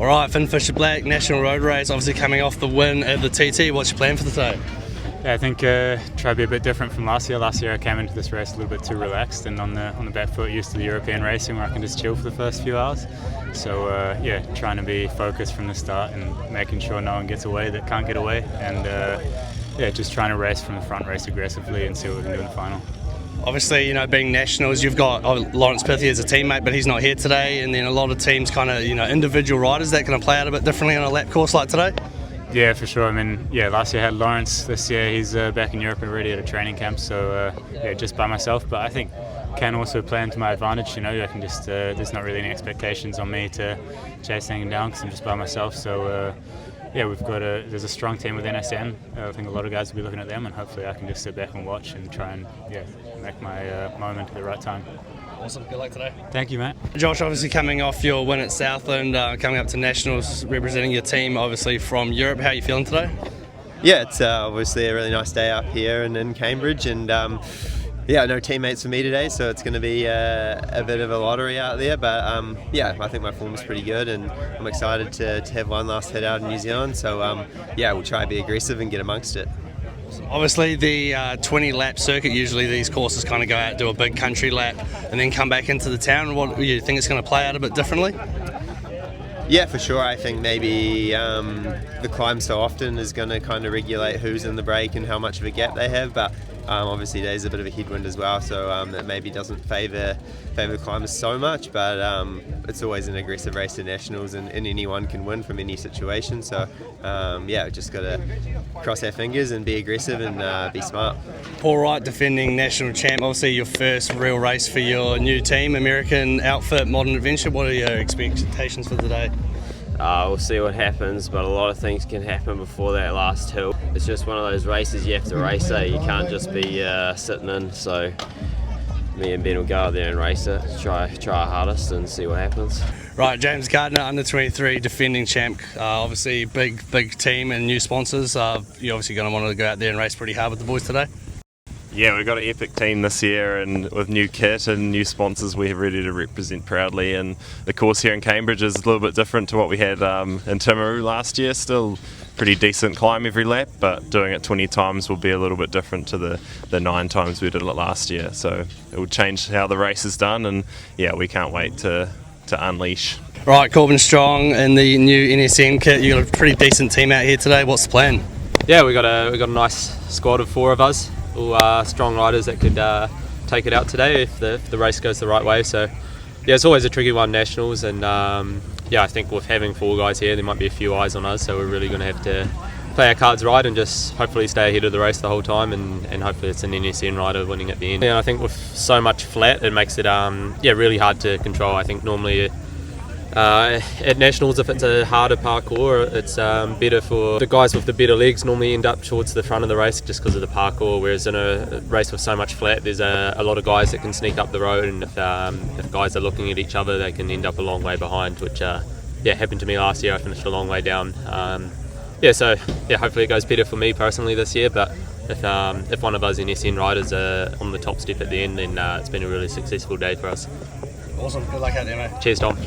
Alright, Finn Fisher Black, National Road Race, obviously coming off the win at the TT. What's your plan for the day? Yeah, I think try to be a bit different from last year. Last year I came into this race a little bit too relaxed and on the back foot, used to the European racing where I can just chill for the first few hours. So yeah, trying to be focused from the start and making sure no one gets away that can't get away, and yeah, just trying to race from the front, race aggressively and see what we can do in the final. Obviously, you know, being nationals, you've got Lawrence Pithy as a teammate, but he's not here today, and then a lot of teams kind of, you know, individual riders that can play out a bit differently on a lap course like today. Yeah, for sure. I mean, yeah, last year I had Lawrence. This year he's back in Europe already at a training camp, so yeah, just by myself. But I think can also play into my advantage. You know, I can just there's not really any expectations on me to chase anything down because I'm just by myself. So yeah, there's a strong team with NSN. I think a lot of guys will be looking at them, and hopefully I can just sit back and watch and try and make my moment at the right time. Awesome, good luck today. Thank you, mate. Josh, obviously coming off your win at Southland, coming up to Nationals, representing your team obviously from Europe, how are you feeling today? Yeah, it's obviously a really nice day up here and in Cambridge, and yeah, no teammates for me today, so it's going to be a bit of a lottery out there, but yeah, I think my form is pretty good and I'm excited to have one last hit out in New Zealand, so yeah, we'll try to be aggressive and get amongst it. Obviously the 20 lap circuit, usually these courses kind of go out, do a big country lap and then come back into the town. What do you think it's going to play out a bit differently? Yeah, for sure. I think maybe the climb so often is going to kind of regulate who's in the break and how much of a gap they have, but obviously there's a bit of a headwind as well, so that maybe doesn't favour the climbers so much, but it's always an aggressive race to Nationals, and anyone can win from any situation, so yeah, just got to cross our fingers and be aggressive and be smart. Paul Wright, defending national champ, obviously your first real race for your new team, American outfit, Modern Adventure. What are your expectations for today? We'll see what happens, but a lot of things can happen before that last hill. It's just one of those races you have to race it. You can't just be sitting in, so me and Ben will go out there and race it, try our hardest and see what happens. Right, James Gardner, under 23, defending champ, obviously big team and new sponsors. You're obviously going to want to go out there and race pretty hard with the boys today. Yeah, we've got an epic team this year, and with new kit and new sponsors we're ready to represent proudly, and the course here in Cambridge is a little bit different to what we had in Timaru last year. Still pretty decent climb every lap, but doing it 20 times will be a little bit different to the 9 times we did it last year, so it will change how the race is done, and yeah, we can't wait to unleash. Right, Corbin Strong in the new NSN kit. You got a pretty decent team out here today. What's the plan? Yeah, we got a nice squad of 4 of us, all strong riders that could take it out today if the race goes the right way. So yeah, it's always a tricky one, Nationals, and yeah, I think with having 4 guys here, there might be a few eyes on us, so we're really going to have to play our cards right and just hopefully stay ahead of the race the whole time, and hopefully it's an NSN rider winning at the end. Yeah, I think with so much flat, it makes it yeah, really hard to control. I think normally at Nationals, if it's a harder parkour, it's better for the guys with the better legs. Normally end up towards the front of the race just because of the parkour, whereas in a race with so much flat, there's a lot of guys that can sneak up the road, and if guys are looking at each other, they can end up a long way behind, which yeah, happened to me last year. I finished a long way down. Yeah, so yeah, hopefully it goes better for me personally this year, but if one of us NSN riders are on the top step at the end, then it's been a really successful day for us. Awesome, good luck out there, mate. Cheers, Tom.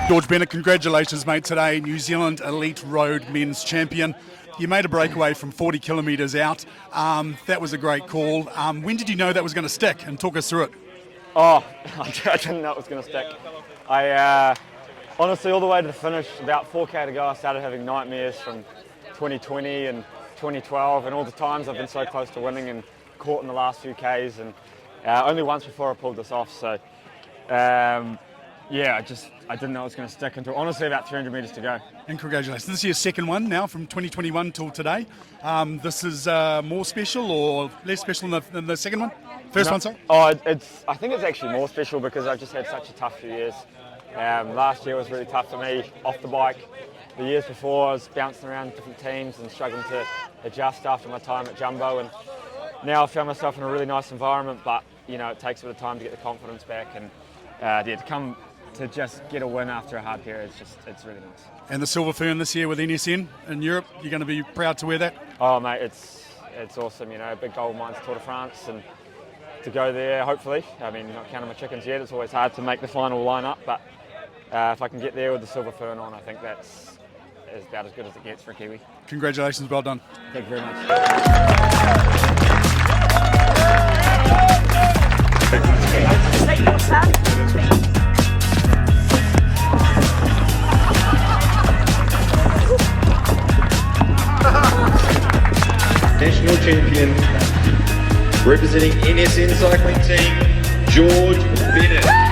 George Bennett, congratulations, mate, today, New Zealand Elite Road Men's Champion. You made a breakaway from 40 kilometres out. That was a great call. When did you know that was going to stick? And talk us through it. Oh, I didn't know it was going to stick. I honestly, all the way to the finish, about 4K to go, I started having nightmares from 2020 and 2012, and all the times I've been so close to winning and caught in the last few Ks, and only once before I pulled this off. So, yeah, I didn't know it was going to stick until honestly about 300 metres to go. And congratulations. This is your second one now from 2021 till today. This is more special or less special than the second one? First one, sorry? Oh, I think it's actually more special because I've just had such a tough few years. Last year was really tough for me off the bike. The years before I was bouncing around different teams and struggling to adjust after my time at Jumbo, and now I found myself in a really nice environment, but you know, it takes a bit of time to get the confidence back, and to come to just get a win after a hard period, it's really nice. And the Silver Fern this year with NSN in Europe, you're going to be proud to wear that? Oh mate, it's awesome, you know, big gold mines Tour de France, and to go there hopefully, I mean, not counting my chickens yet, it's always hard to make the final line-up, but if I can get there with the Silver Fern on, I think that's about as good as it gets for a Kiwi. Congratulations, well done. Thank you very much. National champion, representing NSN Cycling Team, George Bennett.